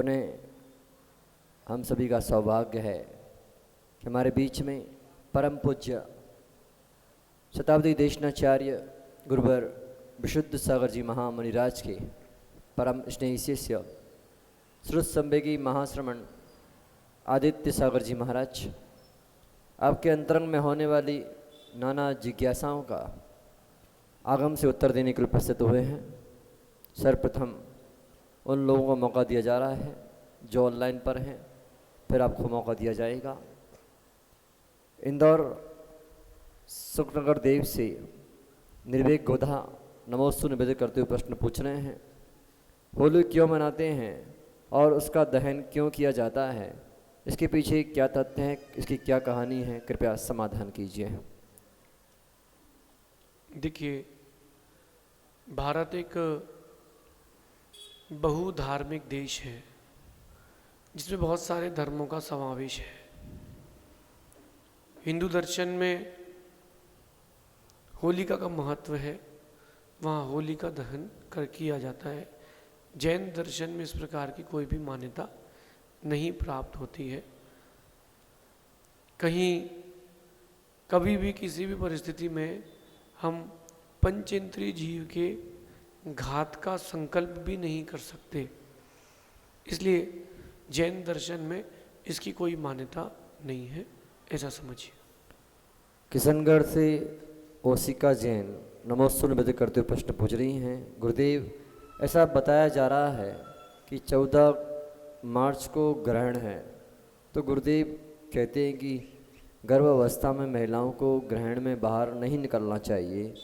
पुनः हम सभी का सौभाग्य है कि हमारे बीच में परम पूज्य शताब्दी देशनाचार्य गुरुवर विशुद्ध सागर जी महामुनिराज के परम स्नेही शिष्य श्रुत संवेगी महाश्रमण आदित्य सागर जी महाराज आपके अंतरंग में होने वाली नाना जिज्ञासाओं का आगम से उत्तर देने के लिए उपस्थित हुए हैं। सर्वप्रथम उन लोगों को मौका दिया जा रहा है जो ऑनलाइन पर हैं, फिर आपको मौका दिया जाएगा। इंदौर सुखनगर देव से निर्वेक गोधा नमोस्तु निवेदित करते हुए प्रश्न पूछ रहे हैं, होली क्यों मनाते हैं और उसका दहन क्यों किया जाता है, इसके पीछे क्या तथ्य है, इसकी क्या कहानी है, कृपया समाधान कीजिए। देखिए, भारत एक बहुधार्मिक देश है जिसमें बहुत सारे धर्मों का समावेश है। हिंदू दर्शन में होलिका का महत्व है, वहाँ होली का दहन कर किया जाता है। जैन दर्शन में इस प्रकार की कोई भी मान्यता नहीं प्राप्त होती है। कहीं कभी भी किसी भी परिस्थिति में हम पंचेंद्रिय जीव के घात का संकल्प भी नहीं कर सकते, इसलिए जैन दर्शन में इसकी कोई मान्यता नहीं है, ऐसा समझिए। किशनगढ़ से ओसिका जैन नमोस्तु निवेदित करते हुए प्रश्न पूछ रही हैं, गुरुदेव ऐसा बताया जा रहा है कि 14 मार्च को ग्रहण है, तो गुरुदेव कहते हैं कि गर्भावस्था में महिलाओं को ग्रहण में बाहर नहीं निकलना चाहिए,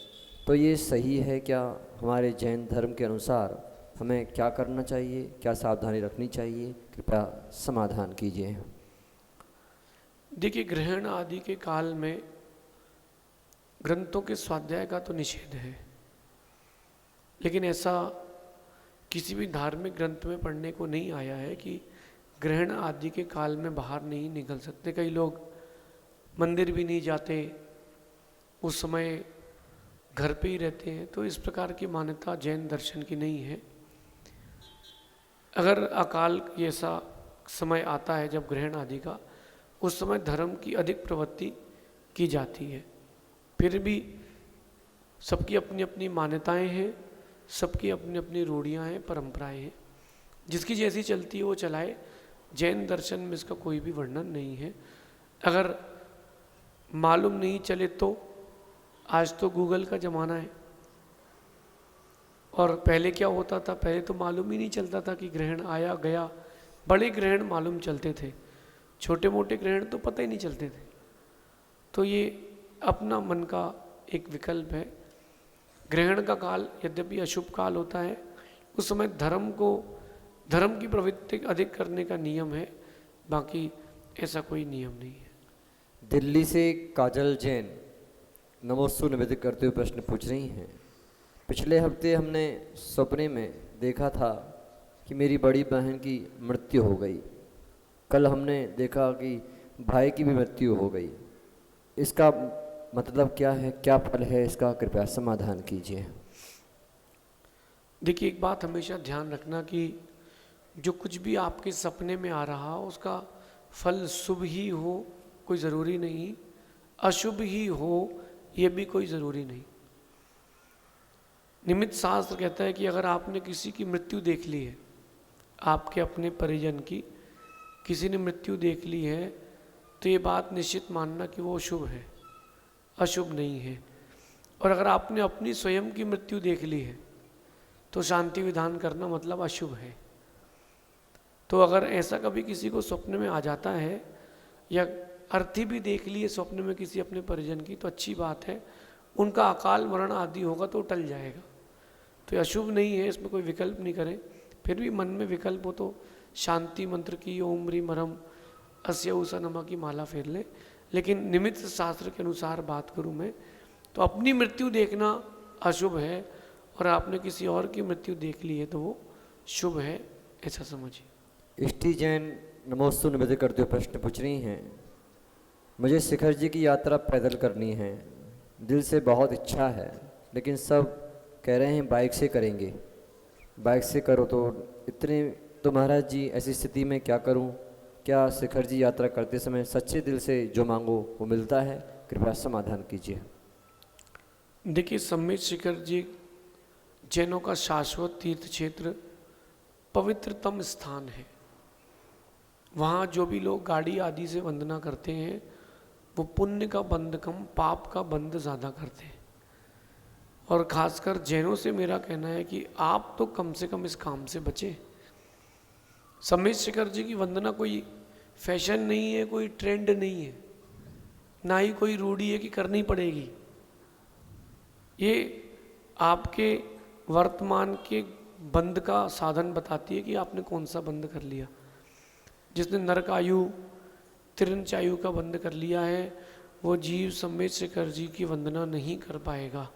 तो ये सही है क्या? हमारे जैन धर्म के अनुसार हमें क्या करना चाहिए, क्या सावधानी रखनी चाहिए, कृपया समाधान कीजिए। देखिए, ग्रहण आदि के काल में ग्रंथों के स्वाध्याय का तो निषेध है, लेकिन ऐसा किसी भी धार्मिक ग्रंथ में पढ़ने को नहीं आया है कि ग्रहण आदि के काल में बाहर नहीं निकल सकते। कई लोग मंदिर भी नहीं जाते, उस समय घर पे ही रहते हैं, तो इस प्रकार की मान्यता जैन दर्शन की नहीं है। अगर अकाल ऐसा समय आता है जब ग्रहण आदि का, उस समय धर्म की अधिक प्रवृत्ति की जाती है। फिर भी सबकी अपनी अपनी मान्यताएं हैं, सबकी अपनी अपनी रूढ़ियाँ हैं, परंपराएं हैं, जिसकी जैसी चलती है वो चलाए। जैन दर्शन में इसका कोई भी वर्णन नहीं है। अगर मालूम नहीं चले तो आज तो गूगल का ज़माना है, और पहले क्या होता था, पहले तो मालूम ही नहीं चलता था कि ग्रहण आया गया। बड़े ग्रहण मालूम चलते थे, छोटे मोटे ग्रहण तो पता ही नहीं चलते थे। तो ये अपना मन का एक विकल्प है। ग्रहण का काल यद्यपि अशुभ काल होता है, उस समय धर्म की प्रवृत्ति अधिक करने का नियम है, बाकी ऐसा कोई नियम नहीं है। दिल्ली से काजल जैन नमोस्तु निवेदित करते हुए प्रश्न पूछ रही हैं, पिछले हफ्ते हमने सपने में देखा था कि मेरी बड़ी बहन की मृत्यु हो गई। कल हमने देखा कि भाई की भी मृत्यु हो गई। इसका मतलब क्या है, क्या फल है इसका, कृपया समाधान कीजिए। देखिए, एक बात हमेशा ध्यान रखना कि जो कुछ भी आपके सपने में आ रहा हो उसका फल शुभ ही हो कोई ज़रूरी नहीं, अशुभ ही हो ये भी कोई ज़रूरी नहीं। निमित्त शास्त्र कहता है कि अगर आपने किसी की मृत्यु देख ली है, आपके अपने परिजन की किसी ने मृत्यु देख ली है, तो ये बात निश्चित मानना कि वो शुभ है, अशुभ नहीं है। और अगर आपने अपनी स्वयं की मृत्यु देख ली है तो शांति विधान करना मतलब अशुभ है। तो अगर ऐसा कभी किसी को स्वप्न में आ जाता है या अर्थी भी देख लिए स्वप्न में किसी अपने परिजन की, तो अच्छी बात है, उनका अकाल मरण आदि होगा तो टल जाएगा। तो अशुभ नहीं है, इसमें कोई विकल्प नहीं करें। फिर भी मन में विकल्प हो तो शांति मंत्र की ओम ह्रीम मरम अस्य उषा नमा की माला फेर लें। लेकिन निमित्त शास्त्र के अनुसार बात करूं मैं तो अपनी मृत्यु देखना अशुभ है, और आपने किसी और की मृत्यु देख ली है तो वो शुभ है, ऐसा समझिए। इष्टि जैन नमोस्तु निवेदित करते हुए प्रश्न पूछ रही हैं, मुझे शिखर जी की यात्रा पैदल करनी है, दिल से बहुत इच्छा है, लेकिन सब कह रहे हैं बाइक से करेंगे, बाइक से करो तो इतने तो महाराज जी ऐसी स्थिति में क्या करूं? क्या शिखर जी यात्रा करते समय सच्चे दिल से जो मांगो वो मिलता है? कृपया समाधान कीजिए। देखिए, सम्मित शिखर जी जैनों का शाश्वत तीर्थ क्षेत्र, पवित्रतम स्थान है। वहाँ जो भी लोग गाड़ी आदि से वंदना करते हैं वो पुण्य का बंध कम, पाप का बंध ज़्यादा करते हैं। और ख़ासकर जैनों से मेरा कहना है कि आप तो कम से कम इस काम से बचें। सम्मित शिखर जी की वंदना कोई फैशन नहीं है, कोई ट्रेंड नहीं है, ना ही कोई रूढ़ी है कि करनी पड़ेगी। ये आपके वर्तमान के बंध का साधन बताती है कि आपने कौन सा बंध कर लिया। जिसने नरक आयु, तिरंच आयु का बंध कर लिया है वो जीव सम्मित शिखर जी की वंदना नहीं कर पाएगा।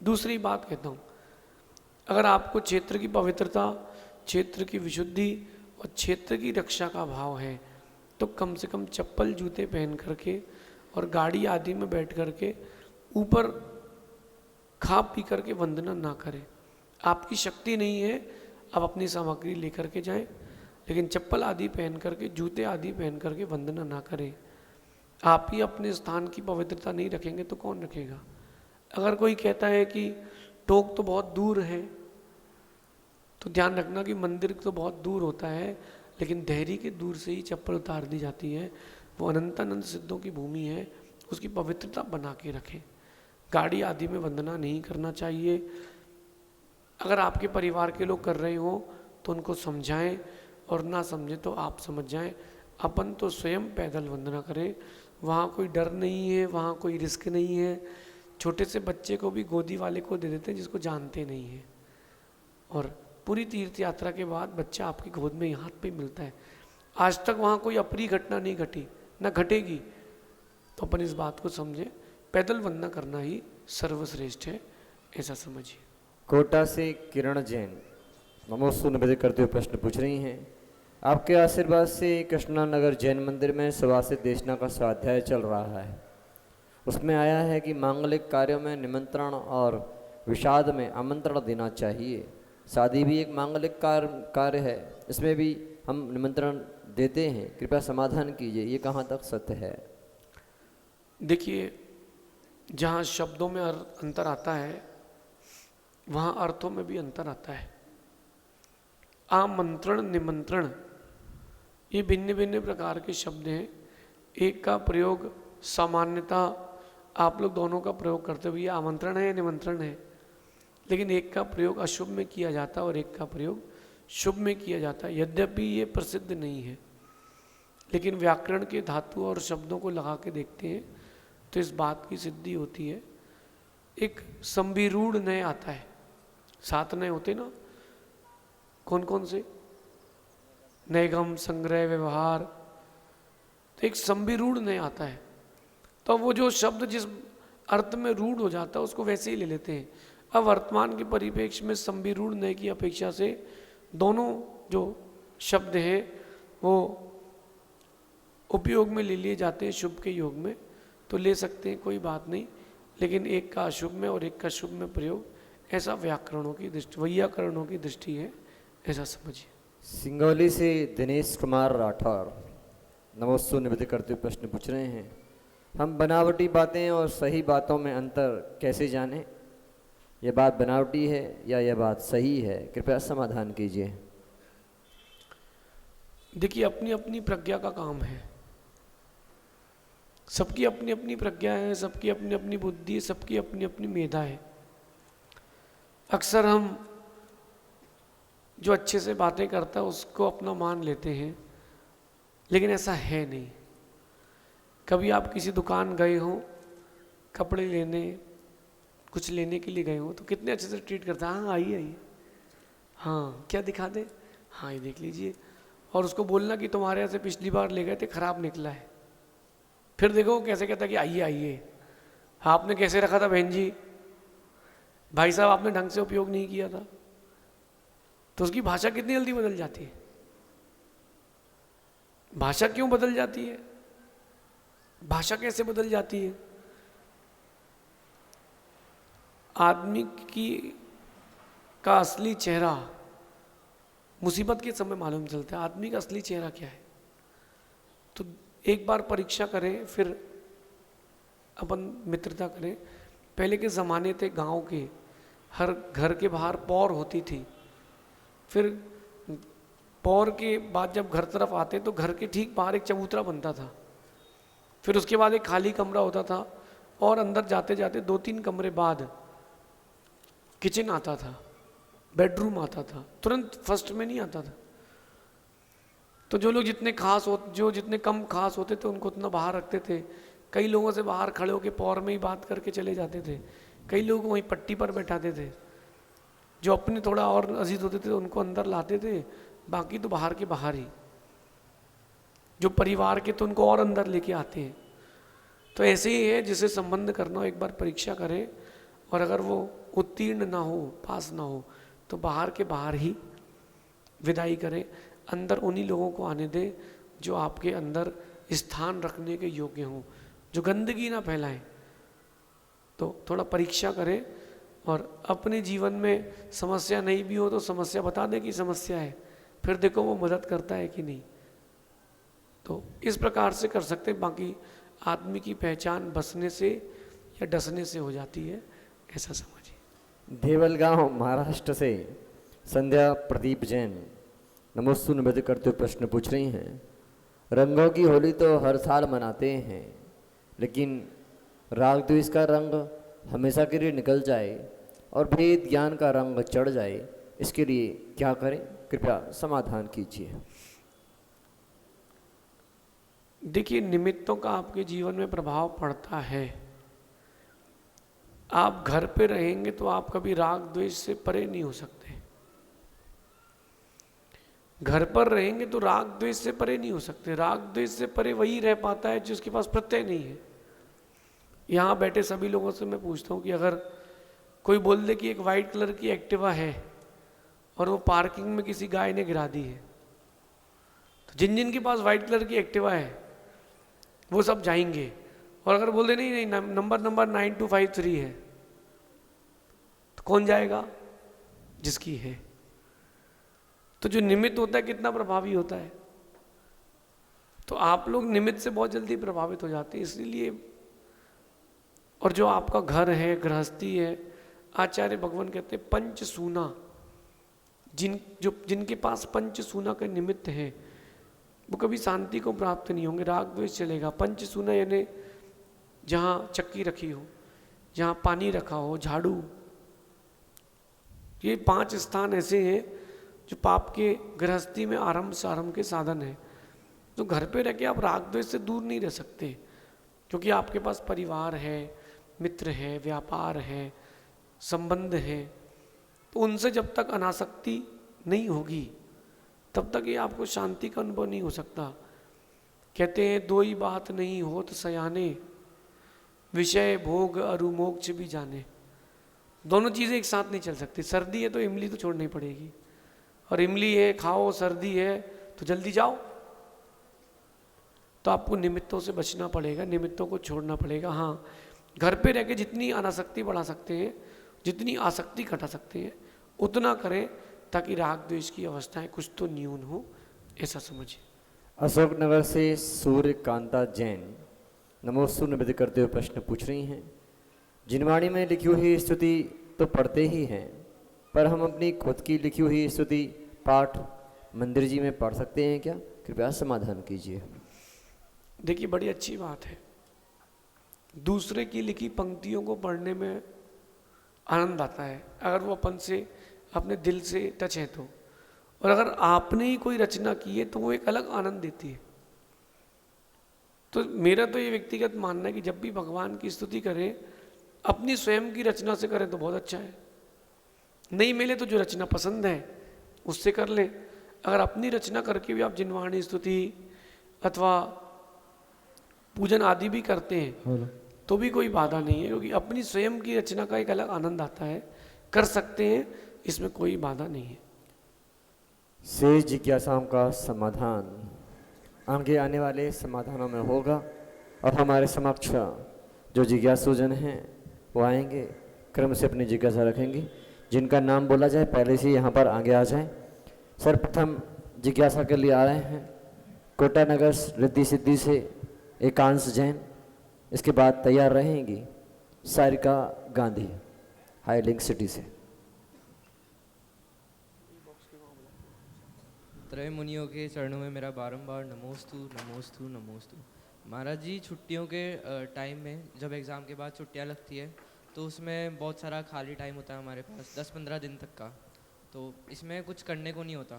दूसरी बात कहता हूँ, अगर आपको क्षेत्र की पवित्रता, क्षेत्र की विशुद्धि और क्षेत्र की रक्षा का भाव है तो कम से कम चप्पल जूते पहन करके और गाड़ी आदि में बैठ करके ऊपर खा पी करके वंदना ना करें। आपकी शक्ति नहीं है, आप अपनी सामग्री लेकर के जाएं, लेकिन चप्पल आदि पहन करके, जूते आदि पहन करके वंदना ना करें। आप ही अपने स्थान की पवित्रता नहीं रखेंगे तो कौन रखेगा? अगर कोई कहता है कि टोक तो बहुत दूर है, तो ध्यान रखना कि मंदिर तो बहुत दूर होता है, लेकिन देहरी के दूर से ही चप्पल उतार दी जाती है। वो अनंतानंद सिद्धों की भूमि है, उसकी पवित्रता बना के रखें। गाड़ी आदि में वंदना नहीं करना चाहिए। अगर आपके परिवार के लोग कर रहे हो तो उनको समझाएं, और ना समझें तो आप समझ जाएं। अपन तो स्वयं पैदल वंदना करें, वहाँ कोई डर नहीं है, वहाँ कोई रिस्क नहीं है। छोटे से बच्चे को भी गोदी वाले को दे देते हैं जिसको जानते नहीं है, और पूरी तीर्थ यात्रा के बाद बच्चा आपकी गोद में हाथ पे मिलता है। आज तक वहाँ कोई अप्रिय घटना नहीं घटी, ना घटेगी। तो अपन इस बात को समझें, पैदल वंदना करना ही सर्वश्रेष्ठ है, ऐसा समझिए। कोटा से किरण जैन नमोस्तु निवेदित करते हुए प्रश्न पूछ रही हैं, आपके आशीर्वाद से कृष्णानगर जैन मंदिर में सुभाषित देशना का स्वाध्याय चल रहा है। उसमें आया है कि मांगलिक कार्यों में निमंत्रण और विषाद में आमंत्रण देना चाहिए। शादी भी एक मांगलिक कार्य है, इसमें भी हम निमंत्रण देते हैं। कृपया समाधान कीजिए, ये कहाँ तक सत्य है? देखिए, जहाँ शब्दों में अंतर आता है वहाँ अर्थों में भी अंतर आता है। आमंत्रण, निमंत्रण, ये भिन्न भिन्न प्रकार के शब्द हैं। एक का प्रयोग सामान्यता आप लोग दोनों का प्रयोग करते हुए आमंत्रण है या निमंत्रण है, लेकिन एक का प्रयोग अशुभ में किया जाता है और एक का प्रयोग शुभ में किया जाता है। यद्यपि ये प्रसिद्ध नहीं है, लेकिन व्याकरण के धातु और शब्दों को लगा के देखते हैं तो इस बात की सिद्धि होती है। एक संविरूढ़ नय आता है, 7 नय होते ना, कौन कौन से? नैगम, संग्रह, व्यवहार। तो एक संविरूढ़ नय आता है, तो वो जो शब्द जिस अर्थ में रूढ़ हो जाता है उसको वैसे ही ले लेते हैं। अब वर्तमान के परिप्रेक्ष्य में संविरूढ़ नय की अपेक्षा से दोनों जो शब्द हैं वो उपयोग में ले लिए जाते हैं, शुभ के योग में तो ले सकते हैं, कोई बात नहीं। लेकिन एक का अशुभ में और एक का शुभ में प्रयोग, ऐसा व्याकरणों की दृष्टि, वैयाकरणों की दृष्टि है, ऐसा समझिए। सिंगौली से दिनेश कुमार राठौर नमोस्तु निवेदित करते हुए प्रश्न पूछ रहे हैं, हम बनावटी बातें और सही बातों में अंतर कैसे जानें? यह बात बनावटी है या यह बात सही है? कृपया समाधान कीजिए। देखिए, अपनी अपनी प्रज्ञा का काम है। सबकी अपनी अपनी प्रज्ञा है, सबकी अपनी अपनी बुद्धि है, सबकी अपनी अपनी मेधा है। अक्सर हम जो अच्छे से बातें करता है उसको अपना मान लेते हैं, लेकिन ऐसा है नहीं। कभी आप किसी दुकान गए हो, कपड़े लेने, कुछ लेने के लिए गए हो, तो कितने अच्छे से ट्रीट करता है, हाँ आइए आइए, हाँ क्या दिखा दे, हाँ ये देख लीजिए। और उसको बोलना कि तुम्हारे यहाँ से पिछली बार ले गए थे, खराब निकला है। फिर देखो कैसे कहता है कि आइए आइए, आपने कैसे रखा था बहन जी, भाई साहब आपने ढंग से उपयोग नहीं किया था। तो उसकी भाषा कितनी जल्दी बदल जाती है। भाषा क्यों बदल जाती है? भाषा कैसे बदल जाती है? आदमी की का असली चेहरा मुसीबत के समय मालूम चलता है आदमी का असली चेहरा क्या है। तो एक बार परीक्षा करें, फिर अपन मित्रता करें। पहले के ज़माने थे गांव के, हर घर के बाहर पौर होती थी। फिर पौर के बाद जब घर तरफ आते तो घर के ठीक बाहर एक चबूतरा बनता था। फिर उसके बाद एक खाली कमरा होता था, और अंदर जाते जाते 2-3 कमरे बाद किचन आता था, बेडरूम आता था, तुरंत फर्स्ट में नहीं आता था। तो जो लोग जितने कम खास होते थे उनको उतना बाहर रखते थे। कई लोगों से बाहर खड़े होकर पौर में ही बात करके चले जाते थे। कई लोग वहीं पट्टी पर बैठाते थे। जो अपने थोड़ा और अजीज होते थे उनको अंदर लाते थे, बाकी तो बाहर के बाहर ही। जो परिवार के तो उनको और अंदर लेके आते हैं। तो ऐसे ही है, जिसे संबंध करना हो एक बार परीक्षा करें, और अगर वो उत्तीर्ण ना हो, पास ना हो, तो बाहर के बाहर ही विदाई करें। अंदर उन्हीं लोगों को आने दें जो आपके अंदर स्थान रखने के योग्य हों, जो गंदगी ना फैलाएं। तो थोड़ा परीक्षा करें, और अपने जीवन में समस्या नहीं भी हो तो समस्या बता दें कि समस्या है, फिर देखो वो मदद करता है कि नहीं। तो इस प्रकार से कर सकते हैं। बाकी आदमी की पहचान बसने से या डसने से हो जाती है, ऐसा समझिए। देवलगांव महाराष्ट्र से संध्या प्रदीप जैन नमोस्तु निवेदन करते हुए प्रश्न पूछ रही हैं। रंगों की होली तो हर साल मनाते हैं, लेकिन राग द्वेष का रंग हमेशा के लिए निकल जाए और भेद ज्ञान का रंग चढ़ जाए, इसके लिए क्या करें? कृपया समाधान कीजिए। देखिए, निमित्तों का आपके जीवन में प्रभाव पड़ता है। आप घर पे रहेंगे तो आप कभी राग द्वेष से परे नहीं हो सकते। घर पर रहेंगे तो राग द्वेष से परे नहीं हो सकते। राग द्वेष से परे वही रह पाता है जिसके पास प्रत्यय नहीं है। यहाँ बैठे सभी लोगों से मैं पूछता हूँ कि अगर कोई बोल दे कि एक वाइट कलर की एक्टिवा है और वो पार्किंग में किसी गाय ने गिरा दी है, तो जिन जिन के पास वाइट कलर की एक्टिवा है वो सब जाएंगे। और अगर बोल दे नहीं नंबर 9253 है, तो कौन जाएगा? जिसकी है। तो जो निमित्त होता है कितना प्रभावी होता है। तो आप लोग निमित्त से बहुत जल्दी प्रभावित हो जाते हैं, इसलिए। और जो आपका घर है, गृहस्थी है, आचार्य भगवान कहते हैं पंच सूना, जिनके पास पंच सूना का निमित्त है वो कभी शांति को प्राप्त नहीं होंगे। राग द्वेष चलेगा। पंच सूना यानी जहाँ चक्की रखी हो, जहाँ पानी रखा हो, झाड़ू, ये 5 स्थान ऐसे हैं जो पाप के गृहस्थी में आरंभ के साधन है। तो घर पे रह के आप राग द्वेष से दूर नहीं रह सकते, क्योंकि आपके पास परिवार है, मित्र है, व्यापार है, संबंध है। तो उनसे जब तक अनासक्ति नहीं होगी तब तक ये आपको शांति का अनुभव नहीं हो सकता। कहते हैं दो ही बात नहीं होत सयाने, विषय भोग अरु मोक्ष भी जाने। दोनों चीज़ें एक साथ नहीं चल सकती। सर्दी है तो इमली तो छोड़नी पड़ेगी, और इमली है खाओ, सर्दी है तो जल्दी जाओ। तो आपको निमित्तों से बचना पड़ेगा, निमित्तों को छोड़ना पड़ेगा। हाँ, घर पे रह के जितनी अनासक्ति बढ़ा सकते हैं, जितनी आसक्ति घटा सकते हैं, उतना करें, ताकि राग द्वेष की अवस्थाएं कुछ तो न्यून हो, ऐसा समझिए। अशोकनगर से सूर्यकांता जैन नमोस्तु निवेदन करते हुए प्रश्न पूछ रही हैं। जिनवाणी में लिखी हुई स्तुति तो पढ़ते ही हैं, पर हम अपनी खुद की लिखी हुई स्तुति पाठ मंदिर जी में पढ़ सकते हैं क्या? कृपया समाधान कीजिए। देखिए, बड़ी अच्छी बात है। दूसरे की लिखी पंक्तियों को पढ़ने में आनंद आता है, अगर वो अपन से अपने दिल से टच है तो। और अगर आपने ही कोई रचना की है तो वो एक अलग आनंद देती है। तो मेरा तो ये व्यक्तिगत मानना है कि जब भी भगवान की स्तुति करें, अपनी स्वयं की रचना से करें तो बहुत अच्छा है। नहीं मिले तो जो रचना पसंद है उससे कर लें। अगर अपनी रचना करके भी आप जिनवाणी स्तुति अथवा पूजन आदि भी करते हैं तो भी कोई बाधा नहीं है, क्योंकि अपनी स्वयं की रचना का एक अलग आनंद आता है। कर सकते हैं, इसमें कोई बाधा नहीं है। शेष जिज्ञासाओं का समाधान आगे आने वाले समाधानों में होगा, और हमारे समक्ष जो जिज्ञासुजन हैं वो आएंगे, क्रम से अपनी जिज्ञासा रखेंगे। जिनका नाम बोला जाए पहले से यहाँ पर आगे आ जाए, सर्वप्रथम जिज्ञासा के लिए आ रहे हैं कोटा नगर रिद्धि सिद्धि से एकांश जैन। इसके बाद तैयार रहेंगी Sarika Gandhi high link city से। त्रय मुनियों के चरणों में मेरा बारंबार नमोस्तु नमोस्तु नमोस्तु। महाराज जी, छुट्टियों के टाइम में जब एग्ज़ाम के बाद छुट्टियां लगती है तो उसमें बहुत सारा खाली टाइम होता है हमारे पास 10-15 दिन तक का, तो इसमें कुछ करने को नहीं होता।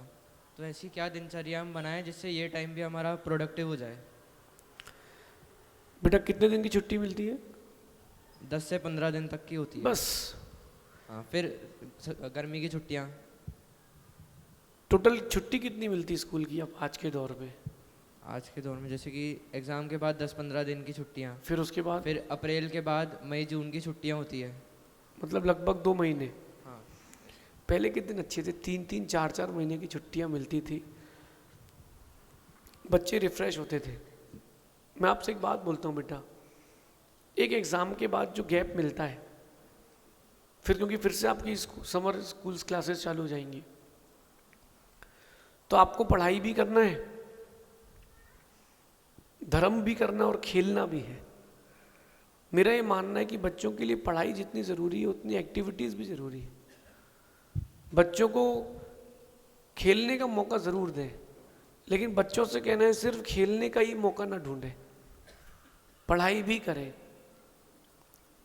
तो ऐसी क्या दिनचर्या हम बनाएं जिससे ये टाइम भी हमारा प्रोडक्टिव हो जाए? बेटा कितने दिन की छुट्टी मिलती है? 10 से 15 दिन तक की होती है बस। हाँ, फिर गर्मी की छुट्टियाँ। टोटल छुट्टी कितनी मिलती है स्कूल की अब आज के दौर में? आज के दौर में जैसे कि एग्ज़ाम के बाद 10-15 दिन की छुट्टियाँ, फिर उसके बाद फिर अप्रैल के बाद मई जून की छुट्टियाँ होती है। मतलब लगभग 2 महीने। हाँ, पहले के दिन अच्छे थे, 3-3 4-4 महीने की छुट्टियां मिलती थी, बच्चे रिफ्रेश होते थे। मैं आपसे एक बात बोलता हूँ बेटा, एक एग्ज़ाम के बाद जो गैप मिलता है फिर, क्योंकि फिर से आपकी समर स्कूल्स क्लासेस चालू हो जाएंगी, तो आपको पढ़ाई भी करना है, धर्म भी करना और खेलना भी है। मेरा ये मानना है कि बच्चों के लिए पढ़ाई जितनी ज़रूरी है उतनी एक्टिविटीज़ भी ज़रूरी है। बच्चों को खेलने का मौका ज़रूर दें, लेकिन बच्चों से कहना है सिर्फ खेलने का ही मौका ना ढूंढें, पढ़ाई भी करें।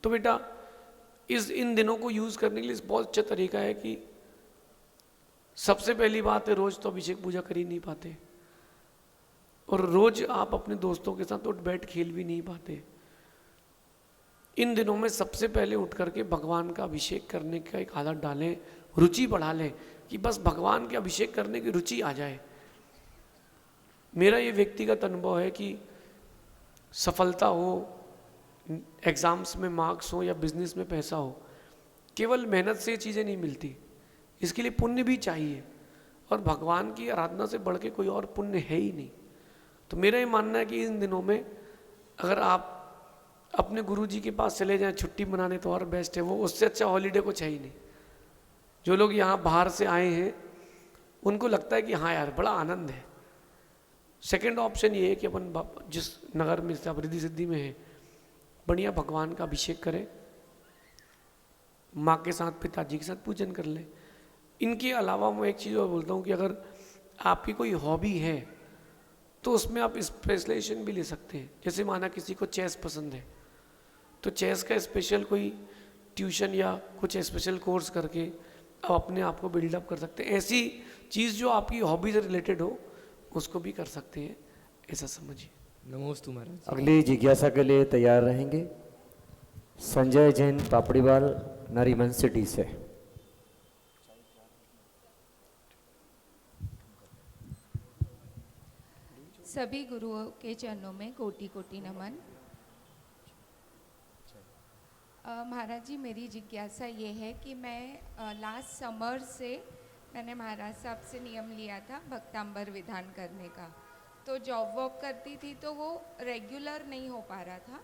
तो बेटा इन दिनों को यूज़ करने के लिए बहुत अच्छा तरीका है कि सबसे पहली बात है, रोज़ तो अभिषेक पूजा कर ही नहीं पाते, और रोज़ आप अपने दोस्तों के साथ उठ बैठ खेल भी नहीं पाते। इन दिनों में सबसे पहले उठ करके भगवान का अभिषेक करने का एक आदत डालें, रुचि बढ़ा लें कि बस भगवान के अभिषेक करने की रुचि आ जाए। मेरा ये व्यक्तिगत अनुभव है कि सफलता हो, एग्ज़ाम्स में मार्क्स हो या बिजनेस में पैसा हो, केवल मेहनत से ये चीज़ें नहीं मिलती, इसके लिए पुण्य भी चाहिए, और भगवान की आराधना से बढ़ के कोई और पुण्य है ही नहीं। तो मेरा ये मानना है कि इन दिनों में अगर आप अपने गुरुजी के पास चले जाएं छुट्टी मनाने तो और बेस्ट है, वो उससे अच्छा हॉलीडे कुछ है ही नहीं। जो लोग यहाँ बाहर से आए हैं उनको लगता है कि हाँ यार बड़ा आनंद है। सेकंड ऑप्शन ये है कि अपन जिस नगर में आप रिद्धि सिद्धि में है, बढ़िया भगवान का अभिषेक करें, माँ के साथ पिताजी के साथ पूजन कर लें। इनके अलावा मैं एक चीज़ और बोलता हूँ कि अगर आपकी कोई हॉबी है तो उसमें आप स्पेशलाइजेशन भी ले सकते हैं। जैसे माना किसी को चेस पसंद है तो चेस का स्पेशल कोई ट्यूशन या कुछ स्पेशल कोर्स करके आप अपने आप को बिल्डअप कर सकते हैं। ऐसी चीज़ जो आपकी हॉबी से रिलेटेड हो उसको भी कर सकते हैं, ऐसा समझिए। नमोस्तु महाराज। अगली जिज्ञासा के लिए तैयार रहेंगे संजय जैन पापड़ीवाल नरीमन सिटी से। सभी गुरुओं के चरणों में कोटि कोटि नमन। महाराज जी, मेरी जिज्ञासा ये है कि मैं लास्ट समर से मैंने महाराज साहब से नियम लिया था भक्तांबर विधान करने का। तो जॉब वॉक करती थी तो वो रेगुलर नहीं हो पा रहा था।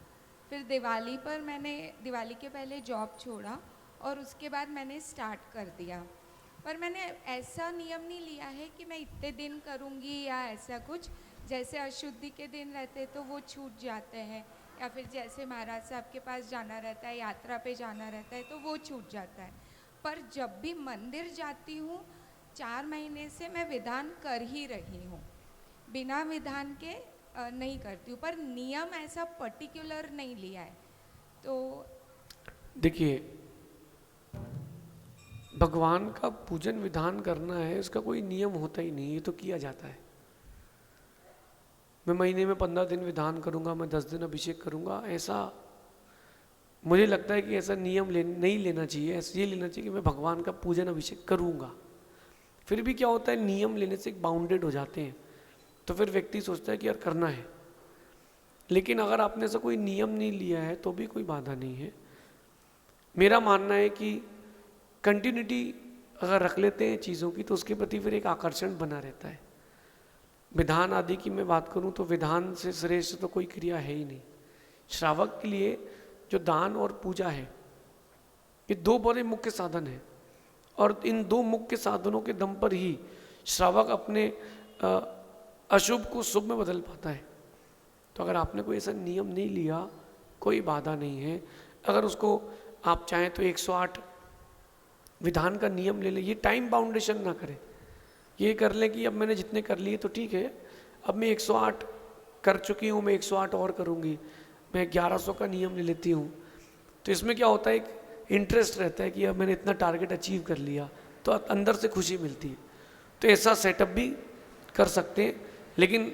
फिर दिवाली पर मैंने दिवाली के पहले जॉब छोड़ा और उसके बाद मैंने स्टार्ट कर दिया। पर मैंने ऐसा नियम नहीं लिया है कि मैं इतने दिन करूँगी या ऐसा कुछ। जैसे अशुद्धि के दिन रहते तो वो छूट जाते हैं, या फिर जैसे महाराज साहब के पास जाना रहता है, यात्रा पे जाना रहता है तो वो छूट जाता है। पर जब भी मंदिर जाती हूँ 4 महीने से मैं विधान कर ही रही हूँ, बिना विधान के नहीं करती हूँ। पर नियम ऐसा पर्टिकुलर नहीं लिया है। तो देखिए, भगवान का पूजन विधान करना है, इसका कोई नियम होता ही नहीं, ये तो किया जाता है। मैं महीने में 15 दिन विधान करूंगा, मैं 10 दिन अभिषेक करूंगा, ऐसा मुझे लगता है कि ऐसा नियम नहीं लेना चाहिए। ऐसा ये लेना चाहिए कि मैं भगवान का पूजन अभिषेक करूंगा। फिर भी क्या होता है, नियम लेने से एक बाउंडेड हो जाते हैं, तो फिर व्यक्ति सोचता है कि यार करना है। लेकिन अगर आपने ऐसा कोई नियम नहीं लिया है तो भी कोई बाधा नहीं है। मेरा मानना है कि कंटिन्यूटी अगर रख लेते हैं चीज़ों की तो उसके प्रति फिर एक आकर्षण बना रहता है। विधान आदि की मैं बात करूं तो विधान से श्रेष्ठ तो कोई क्रिया है ही नहीं। श्रावक के लिए जो दान और पूजा है, ये 2 बड़े मुख्य साधन हैं, और इन 2 मुख्य साधनों के दम पर ही श्रावक अपने अशुभ को शुभ में बदल पाता है। तो अगर आपने कोई ऐसा नियम नहीं लिया, कोई बाधा नहीं है। अगर उसको आप चाहें तो 108 विधान का नियम ले लें, ये टाइम बाउंडेशन ना करें। ये कर लें कि अब मैंने जितने कर लिए तो ठीक है, अब मैं 108 कर चुकी हूँ, मैं 108 और करूँगी, मैं 1100 का नियम ले लेती हूँ। तो इसमें क्या होता है, एक इंटरेस्ट रहता है कि अब मैंने इतना टारगेट अचीव कर लिया, तो अंदर से खुशी मिलती है। तो ऐसा सेटअप भी कर सकते हैं। लेकिन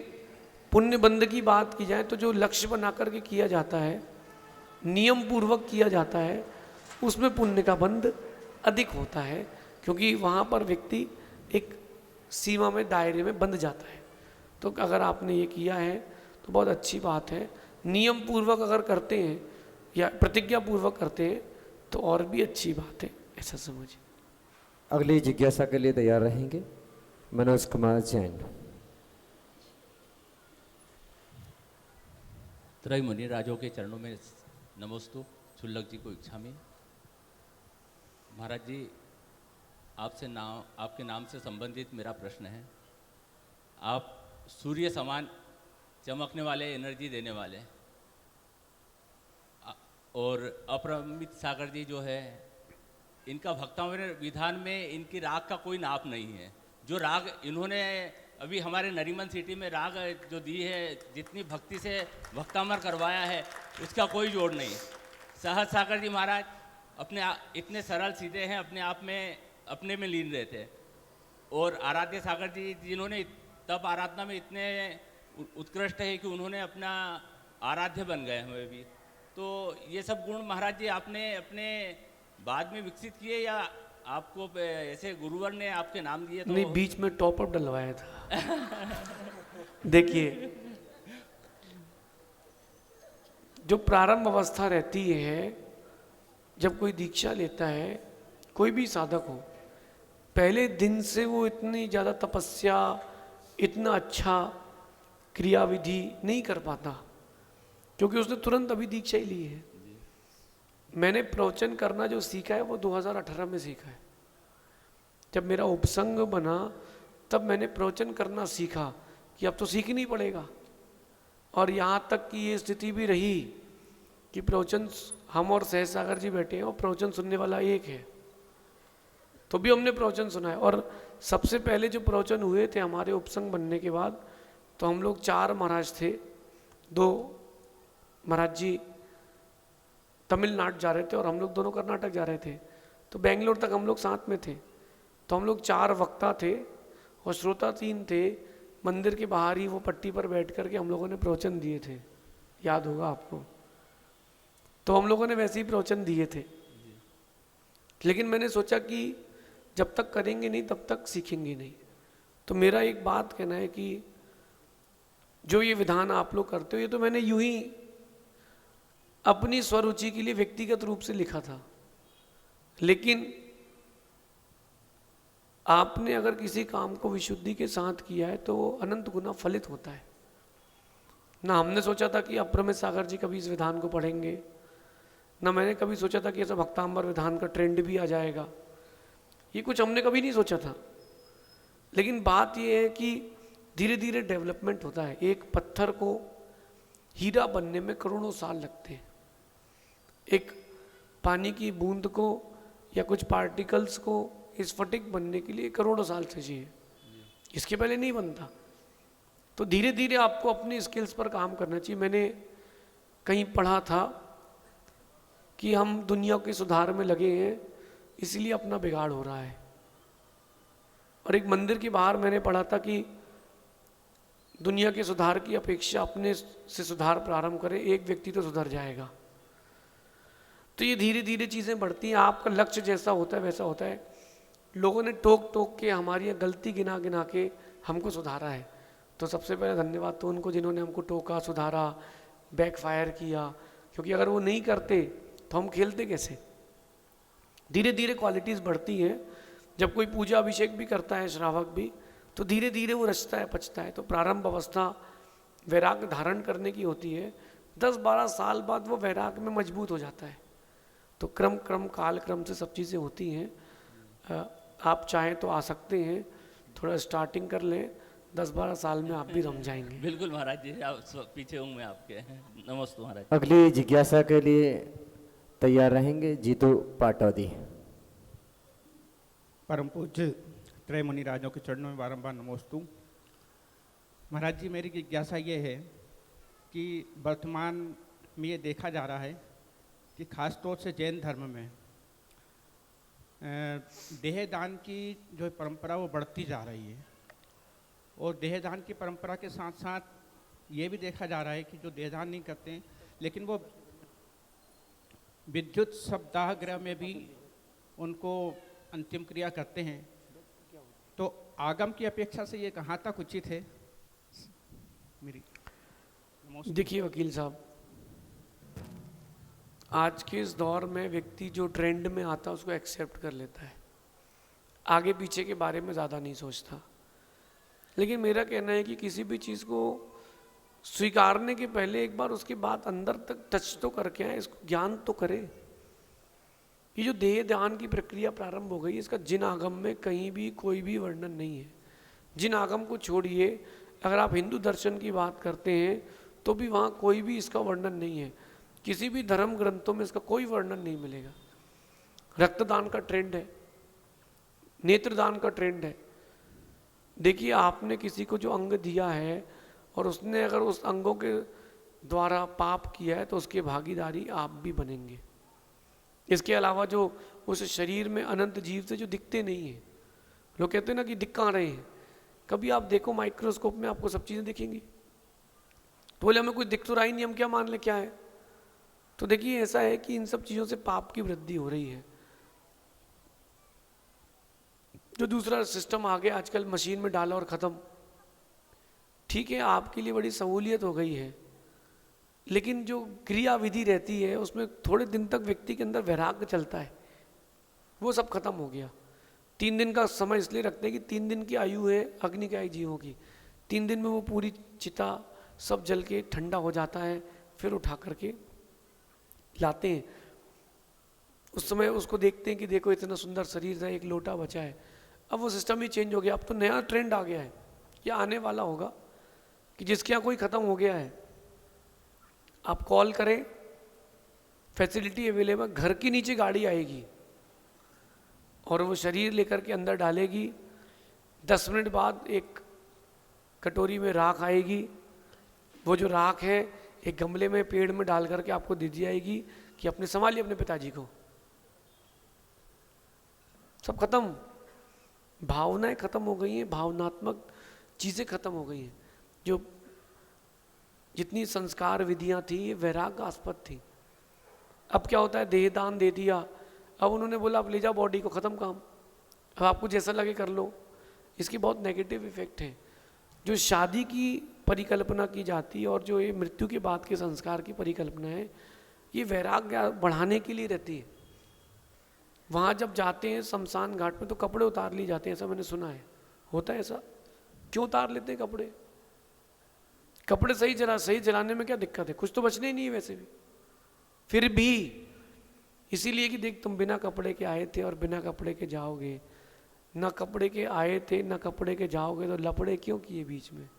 पुण्य बंद की बात की जाए तो जो लक्ष्य बना करके किया जाता है, नियम पूर्वक किया जाता है, उसमें पुण्य का बंध अधिक होता है, क्योंकि वहाँ पर व्यक्ति एक सीमा में, दायरे में बंध जाता है। तो अगर आपने ये किया है तो बहुत अच्छी बात है। नियम पूर्वक अगर करते हैं या प्रतिज्ञा पूर्वक करते हैं तो और भी अच्छी बात है, ऐसा समझिए। अगली जिज्ञासा के लिए तैयार रहेंगे मनोज कुमार जैन। त्रय मुनि राजों के चरणों में नमोस्तु। क्षुल्लक जी को इच्छा में। महाराज जी, आपसे आपके नाम से संबंधित मेरा प्रश्न है। आप सूर्य समान चमकने वाले, एनर्जी देने वाले, और अपरमित सागर जी जो है, इनका भक्तामृत विधान में इनकी राग का कोई नाप नहीं है। जो राग इन्होंने अभी हमारे नरीमन सिटी में राग जो दी है, जितनी भक्ति से भक्तामर करवाया है, उसका कोई जोड़ नहीं। सहज सागर जी महाराज इतने सरल सीधे हैं, अपने में लीन रहते हैं। और आराध्य सागर जी जिन्होंने तप आराधना में इतने उत्कृष्ट है कि उन्होंने अपना आराध्य बन गए हमें भी। तो ये सब गुण महाराज जी आपने अपने बाद में विकसित किए या आपको ऐसे गुरुवर ने आपके नाम दिए? तो नहीं, बीच में टॉप अप डलवाया था। देखिए, जो प्रारंभ अवस्था रहती है, जब कोई दीक्षा लेता है, कोई भी साधक हो, पहले दिन से वो इतनी ज़्यादा तपस्या, इतना अच्छा क्रियाविधि नहीं कर पाता, क्योंकि उसने तुरंत अभी दीक्षा ही ली है। मैंने प्रवचन करना जो सीखा है वो 2018 में सीखा है। जब मेरा उपसंग बना तब मैंने प्रवचन करना सीखा कि अब तो सीखना ही पड़ेगा। और यहाँ तक कि ये स्थिति भी रही कि प्रवचन, हम और सहज सागर जी बैठे हैं और प्रवचन सुनने वाला एक है, तो भी हमने प्रवचन सुना है। और सबसे पहले जो प्रवचन हुए थे हमारे उपसंग बनने के बाद, तो हम लोग 4 महाराज थे। 2 महाराज जी तमिलनाडु जा रहे थे और हम लोग दोनों कर्नाटक जा रहे थे, तो बेंगलोर तक हम लोग साथ में थे। तो हम लोग 4 वक्ता थे और श्रोता 3 थे। मंदिर के बाहर ही वो पट्टी पर बैठ करके हम लोगों ने प्रवचन दिए थे, याद होगा आपको। तो हम लोगों ने वैसे ही प्रवचन दिए थे। लेकिन मैंने सोचा कि जब तक करेंगे नहीं तब तक सीखेंगे नहीं। तो मेरा एक बात कहना है कि जो ये विधान आप लोग करते हो, ये तो मैंने यूं ही अपनी स्वरुचि के लिए व्यक्तिगत रूप से लिखा था। लेकिन आपने अगर किसी काम को विशुद्धि के साथ किया है तो वो अनंत गुना फलित होता है ना। हमने सोचा था कि अपरमित सागर जी कभी इस विधान को पढ़ेंगे, ना मैंने कभी सोचा था कि ऐसा भक्तांबर विधान का ट्रेंड भी आ जाएगा। ये कुछ हमने कभी नहीं सोचा था। लेकिन बात ये है कि धीरे धीरे डेवलपमेंट होता है। एक पत्थर को हीरा बनने में करोड़ों साल लगते हैं। एक पानी की बूंद को या कुछ पार्टिकल्स को स्फटिक बनने के लिए करोड़ों साल चाहिए, इसके पहले नहीं बनता। तो धीरे धीरे आपको अपनी स्किल्स पर काम करना चाहिए। मैंने कहीं पढ़ा था कि हम दुनिया के सुधार में लगे हैं, इसलिए अपना बिगाड़ हो रहा है। और एक मंदिर के बाहर मैंने पढ़ा था कि दुनिया के सुधार की अपेक्षा अपने से सुधार प्रारंभ करें, एक व्यक्ति तो सुधर जाएगा। तो ये धीरे धीरे चीज़ें बढ़ती हैं। आपका लक्ष्य जैसा होता है वैसा होता है। लोगों ने टोक टोक के, हमारी गलती गिना गिना के हमको सुधारा है। तो सबसे पहले धन्यवाद तो उनको जिन्होंने हमको टोका, सुधारा, बैकफायर किया। क्योंकि अगर वो नहीं करते तो हम खेलते कैसे। धीरे धीरे क्वालिटीज़ बढ़ती हैं। जब कोई पूजा अभिषेक भी करता है श्रावक भी, तो धीरे धीरे वो रचता है, पचता है। तो प्रारंभ अवस्था वैराग्य धारण करने की होती है। 10-12 साल बाद वो वैराग्य में मजबूत हो जाता है। तो क्रम काल क्रम से सब चीज़ें होती हैं। आप चाहें तो आ सकते हैं। थोड़ा स्टार्टिंग कर लें, 10-12 साल में आप भी रम जाएंगे। बिल्कुल महाराज जी, आप पीछे हूँ मैं आपके। नमस्ते महाराज। अगली जिज्ञासा के लिए तैयार रहेंगे जीतू पाटौदी। परम पूज्य त्रय मुनि राजों के चरणों में बारंबार नमोस्तु। महाराज जी, मेरी जिज्ञासा ये है कि वर्तमान में ये देखा जा रहा है कि खास तौर से जैन धर्म में देहदान की जो परंपरा वो बढ़ती जा रही है, और देहदान की परंपरा के साथ साथ ये भी देखा जा रहा है कि जो देहदान नहीं करते हैं लेकिन वो विद्युत शवदाह गृह में भी उनको अंतिम क्रिया करते हैं, तो आगम की अपेक्षा से ये कहाँ तक उचित है? मेरी देखिए वकील साहब, आज के इस दौर में व्यक्ति जो ट्रेंड में आता है उसको एक्सेप्ट कर लेता है, आगे पीछे के बारे में ज़्यादा नहीं सोचता। लेकिन मेरा कहना है कि किसी भी चीज़ को स्वीकारने के पहले एक बार उसके बाद अंदर तक टच तो करके आए, इसको ज्ञान तो करे। ये जो देह दान की प्रक्रिया प्रारंभ हो गई, इसका जिन आगम में कहीं भी कोई भी वर्णन नहीं है। जिन आगम को छोड़िए, अगर आप हिंदू दर्शन की बात करते हैं तो भी वहाँ कोई भी इसका वर्णन नहीं है। किसी भी धर्म ग्रंथों में इसका कोई वर्णन नहीं मिलेगा। रक्तदान का ट्रेंड है, नेत्रदान का ट्रेंड है। देखिए, आपने किसी को जो अंग दिया है और उसने अगर उस अंगों के द्वारा पाप किया है तो उसके भागीदारी आप भी बनेंगे। इसके अलावा जो उस शरीर में अनंत जीव से जो दिखते नहीं हैं, लोग कहते हैं ना कि दिख कहाँ रहे हैं, कभी आप देखो माइक्रोस्कोप में आपको सब चीज़ें दिखेंगी। तो बोले हमें कुछ दिख तो रहा ही नहीं, हम क्या मान ले क्या है? तो देखिए, ऐसा है कि इन सब चीज़ों से पाप की वृद्धि हो रही है। जो दूसरा सिस्टम आ गया आजकल, मशीन में डाला और ख़त्म। ठीक है, आपके लिए बड़ी सहूलियत हो गई है, लेकिन जो क्रिया विधि रहती है उसमें थोड़े दिन तक व्यक्ति के अंदर वैराग्य चलता है, वो सब खत्म हो गया। 3 दिन का समय इसलिए रखते हैं कि 3 दिन की आयु है अग्निकाय जीवों की। 3 दिन में वो पूरी चिता सब जल के ठंडा हो जाता है, फिर उठा करके लाते हैं। उस समय उसको देखते हैं कि देखो इतना सुंदर शरीर था, एक लोटा बचा है। अब वो सिस्टम ही चेंज हो गया। अब तो नया ट्रेंड आ गया है, ये आने वाला होगा कि जिसके यहाँ कोई ख़त्म हो गया है, आप कॉल करें, फैसिलिटी अवेलेबल, घर के नीचे गाड़ी आएगी और वो शरीर लेकर के अंदर डालेगी। 10 मिनट बाद एक कटोरी में राख आएगी, वो जो राख है एक गमले में पेड़ में डाल करके आपको दे दी जाएगी कि अपने संभालिए अपने पिताजी को। सब खत्म, भावनाएं खत्म हो गई हैं, भावनात्मक चीज़ें खत्म हो गई हैं। जो जितनी संस्कार विधियां थी ये वैराग्यास्पद थी। अब क्या होता है, देहदान दे दिया, अब उन्होंने बोला आप ले जाओ बॉडी को, ख़त्म काम, अब आपको जैसा लगे कर लो। इसकी बहुत नेगेटिव इफेक्ट है। जो शादी की परिकल्पना की जाती है और जो ये मृत्यु के बाद के संस्कार की परिकल्पना है, ये वैराग्य बढ़ाने के लिए रहती है। वहाँ जब जाते हैं शमशान घाट में तो कपड़े उतार लिए जाते हैं, ऐसा मैंने सुना है। होता है ऐसा? क्यों उतार लेते हैं कपड़े? कपड़े सही जलाने में क्या दिक्कत है? कुछ तो बचने ही नहीं है वैसे भी। फिर भी इसीलिए कि देख तुम बिना कपड़े के आए थे और बिना कपड़े के जाओगे, ना कपड़े के आए थे ना कपड़े के जाओगे, तो लपड़े क्यों किए बीच में?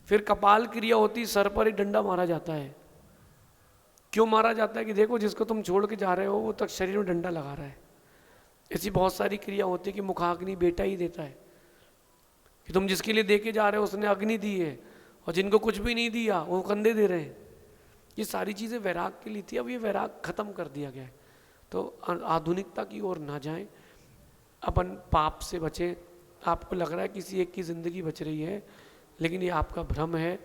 फिर कपाल क्रिया होती, सर पर एक डंडा मारा जाता है। क्यों मारा जाता है? कि देखो जिसको तुम छोड़ के जा रहे हो वो तक शरीर में डंडा लगा रहा है। ऐसी बहुत सारी क्रिया होती है कि मुखाग्नि बेटा ही देता है, कि तुम जिसके लिए दे के जा रहे हो उसने अग्नि दी है, और जिनको कुछ भी नहीं दिया वो कंधे दे रहे हैं। ये सारी चीज़ें वैराग के लिए थी, अब ये वैराग खत्म कर दिया गया है। तो आधुनिकता की ओर ना जाएं, अपन पाप से बचें। आपको लग रहा है किसी एक की ज़िंदगी बच रही है, लेकिन ये आपका भ्रम है।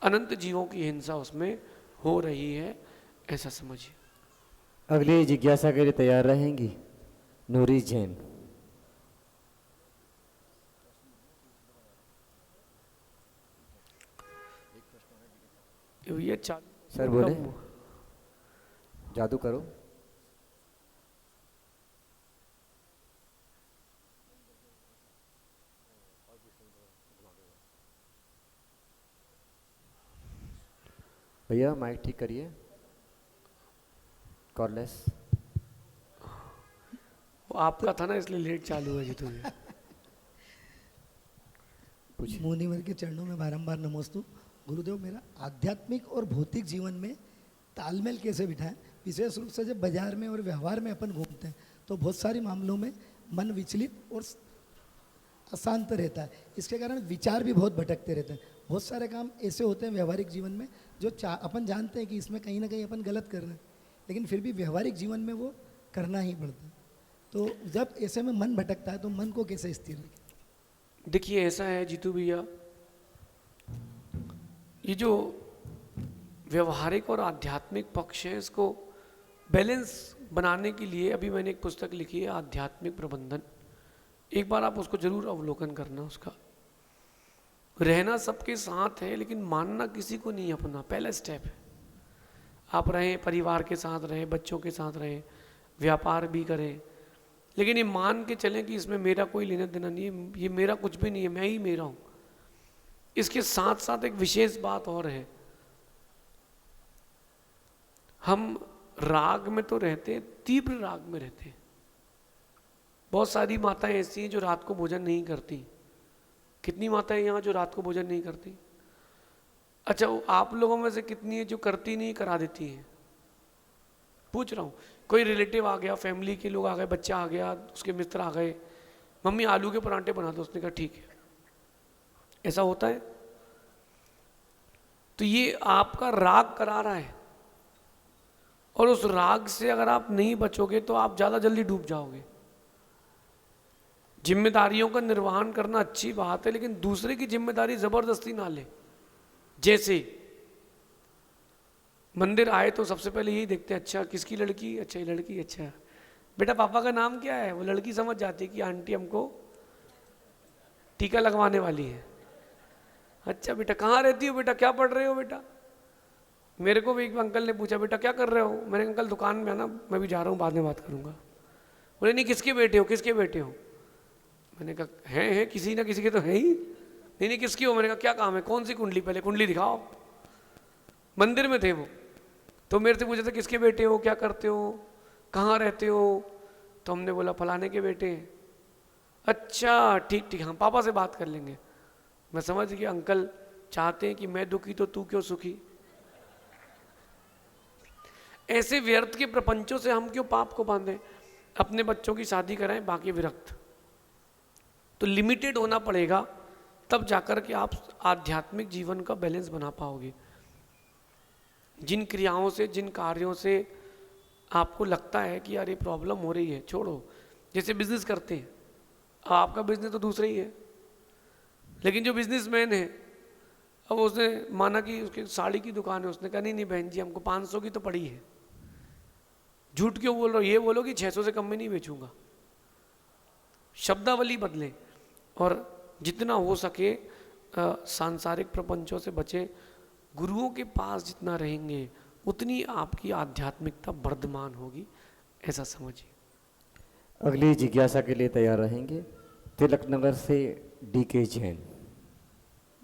अनंत जीवों की हिंसा उसमें हो रही है, ऐसा समझिए। अगली जिज्ञासा के लिए तैयार रहेंगी नूरी जैन। ये चालू सर बोले, जादू करो। भैया माइक ठीक करिए, कॉर्डलेस। वो आपका था ना इसलिए लेट चालू है जी। तो पूछिए। मुनिवर के चरणों में बारंबार नमोस्तु। गुरुदेव, मेरा आध्यात्मिक और भौतिक जीवन में तालमेल कैसे बिठाएं? विशेष रूप से जब बाजार में और व्यवहार में अपन घूमते हैं तो बहुत सारे मामलों में मन विचलित और अशांत रहता है। इसके कारण विचार भी बहुत भटकते रहते हैं। बहुत सारे काम ऐसे होते हैं व्यवहारिक जीवन में जो अपन जानते हैं कि इसमें कहीं ना कहीं अपन गलत कर रहे हैं, लेकिन फिर भी व्यवहारिक जीवन में वो करना ही पड़ता है। तो जब ऐसे में मन भटकता है तो मन को कैसे स्थिर रखें? देखिए ऐसा है जीतू भैया, ये जो व्यवहारिक और आध्यात्मिक पक्ष है इसको बैलेंस बनाने के लिए अभी मैंने एक पुस्तक लिखी है, आध्यात्मिक प्रबंधन। एक बार आप उसको जरूर अवलोकन करना। उसका रहना सबके साथ है लेकिन मानना किसी को नहीं अपना, पहला स्टेप है। आप रहें, परिवार के साथ रहें, बच्चों के साथ रहें, व्यापार भी करें, लेकिन ये मान के चलें कि इसमें मेरा कोई लेना देना नहीं है, ये मेरा कुछ भी नहीं है, मैं ही मेरा हूँ। इसके साथ साथ एक विशेष बात और है, हम राग में तो रहते हैं, तीव्र राग में रहते हैं। बहुत सारी माताएं ऐसी हैं जो रात को भोजन नहीं करती। कितनी माताएं यहाँ जो रात को भोजन नहीं करती? अच्छा, वो आप लोगों में से कितनी है जो करती नहीं, करा देती हैं? पूछ रहा हूँ। कोई रिलेटिव आ गया, फैमिली के लोग आ गए, बच्चा आ गया, उसके मित्र आ गए, मम्मी आलू के परांठे बना दो, उसने कहा ठीक है। ऐसा होता है? तो ये आपका राग करा रहा है, और उस राग से अगर आप नहीं बचोगे तो आप ज़्यादा जल्दी डूब जाओगे। जिम्मेदारियों का निर्वहन करना अच्छी बात है, लेकिन दूसरे की जिम्मेदारी जबरदस्ती ना ले। जैसे मंदिर आए तो सबसे पहले यही देखते हैं, अच्छा किसकी लड़की, अच्छा ये लड़की, अच्छा बेटा पापा का नाम क्या है? वो लड़की समझ जाती है कि आंटी हमको टीका लगवाने वाली है। अच्छा बेटा कहाँ रहती हो, बेटा क्या पढ़ रहे हो बेटा? मेरे को भी एक अंकल ने पूछा बेटा क्या कर रहे हो? मैंने अंकल दुकान में आना, मैं भी जा रहा हूँ, बाद में बात करूँगा। बोले नहीं किसके बेटे हो, किसके बेटे हो? मैंने कहा हैं किसी ना किसी के तो है ही। नहीं किसकी हो? मैंने कहा क्या काम है, कौन सी कुंडली, पहले कुंडली दिखाओ। मंदिर में थे वो, तो मेरे से पूछे थे किसके बेटे हो, क्या करते हो, कहाँ रहते हो? तो हमने बोला फलाने के बेटे हैं। अच्छा ठीक ठीक, हाँ पापा से बात कर लेंगे। मैं समझ गया अंकल चाहते हैं कि मैं दुखी तो तू क्यों सुखी। ऐसे व्यर्थ के प्रपंचों से हम क्यों पाप को बांधें? अपने बच्चों की शादी कराएं, बाकी विरक्त। तो लिमिटेड होना पड़ेगा, तब जाकर के आप आध्यात्मिक जीवन का बैलेंस बना पाओगे। जिन क्रियाओं से, जिन कार्यों से आपको लगता है कि यार ये प्रॉब्लम हो रही है, छोड़ो। जैसे बिजनेस करते हैं, आपका बिजनेस तो दूसरा ही है, लेकिन जो बिजनेसमैन है, अब उसने माना कि उसकी साड़ी की दुकान है, उसने कहा नहीं बहन जी हमको 500 की तो पड़ी है। झूठ क्यों बोल रहे हो? ये बोलो कि 600 से कम में नहीं बेचूंगा। शब्दावली बदलें और जितना हो सके सांसारिक प्रपंचों से बचे। गुरुओं के पास जितना रहेंगे उतनी आपकी आध्यात्मिकता वर्धमान होगी, ऐसा समझिए। अगली जिज्ञासा के लिए तैयार रहेंगे तिलक नगर से DK जैन।